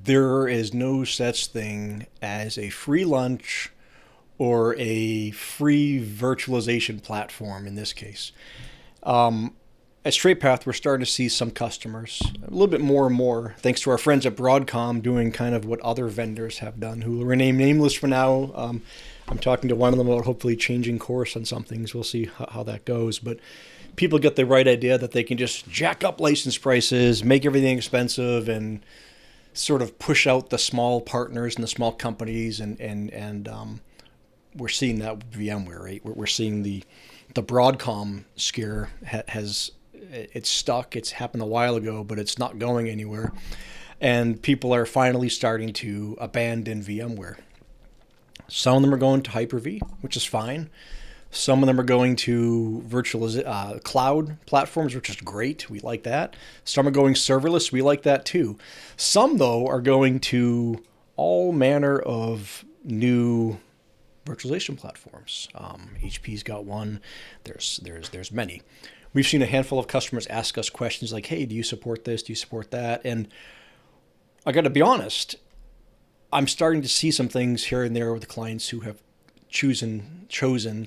there is no such thing as a free lunch or a free virtualization platform in this case. At Straight Path, we're starting to see some customers, a little bit more and more, thanks to our friends at Broadcom doing kind of what other vendors have done, who will remain nameless for now. I'm talking to one of them about hopefully changing course on some things. We'll see how that goes. But people get the right idea that they can just jack up license prices, make everything expensive, and sort of push out the small partners and the small companies. And we're seeing that with VMware, right? We're seeing the Broadcom scare has it's stuck. It's happened a while ago, but it's not going anywhere. And people are finally starting to abandon VMware. Some of them are going to Hyper-V, which is fine. Some of them are going to virtual cloud platforms, which is great. We like that. Some are going serverless. We like that too. Some, though, are going to all manner of new virtualization platforms. HP's got one. There's many. We've seen a handful of customers ask us questions like, "Hey, do you support this? Do you support that?" And I got to be honest, I'm starting to see some things here and there with the clients who have chosen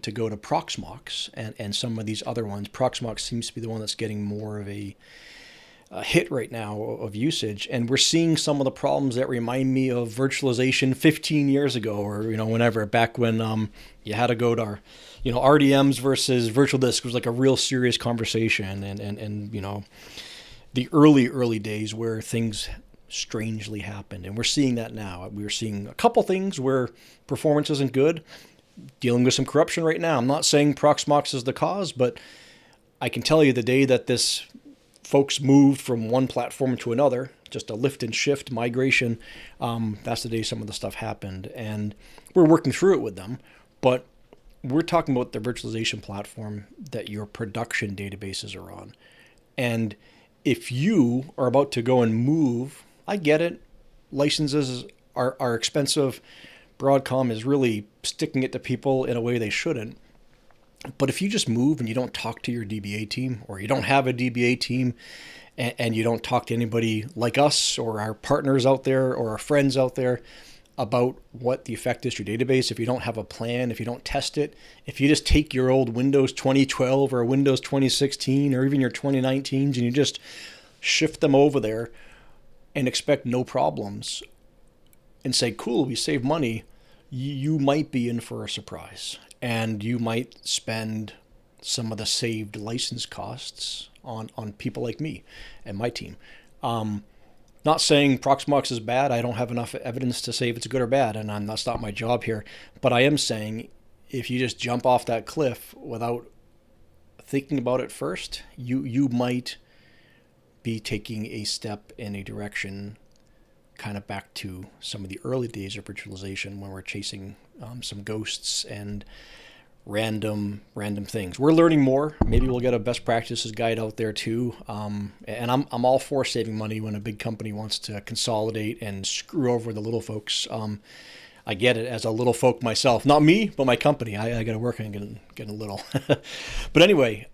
to go to Proxmox and some of these other ones. Proxmox seems to be the one that's getting more of a hit right now of usage, and we're seeing some of the problems that remind me of virtualization 15 years ago, or whenever, back when you had to go to RDMs versus virtual disk was like a real serious conversation, and the early days where things strangely happened, and we're seeing that now. We're seeing a couple things where performance isn't good, dealing with some corruption right now. I'm not saying Proxmox is the cause, but I can tell you the day that this folks moved from one platform to another, just a lift and shift migration, that's the day some of the stuff happened. And we're working through it with them, but we're talking about the virtualization platform that your production databases are on. And if you are about to go and move, I get it, licenses are expensive. Broadcom is really sticking it to people in a way they shouldn't. But if you just move and you don't talk to your DBA team, or you don't have a DBA team, and you don't talk to anybody like us or our partners out there or our friends out there about what the effect is to your database, if you don't have a plan, if you don't test it, if you just take your old Windows 2012 or Windows 2016 or even your 2019s and you just shift them over there and expect no problems and say, cool, we save money, you might be in for a surprise. And you might spend some of the saved license costs on people like me and my team. Not saying Proxmox is bad. I don't have enough evidence to say if it's good or bad, and that's not my job here. But I am saying if you just jump off that cliff without thinking about it first, you might be taking a step in a direction kind of back to some of the early days of virtualization when we're chasing some ghosts and random things. We're learning more. Maybe we'll get a best practices guide out there too. And I'm all for saving money when a big company wants to consolidate and screw over the little folks. I get it as a little folk myself. Not me, but my company. I got to work on getting a little. But anyway,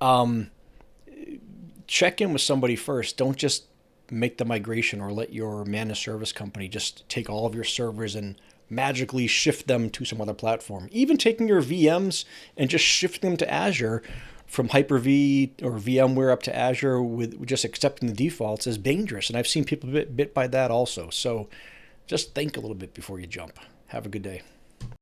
check in with somebody first. Don't just make the migration or let your managed service company just take all of your servers and magically shift them to some other platform. Even taking your VMs and just shifting them to Azure from Hyper-V or VMware up to Azure with just accepting the defaults is dangerous. And I've seen people bit by that also. So just think a little bit before you jump. Have a good day.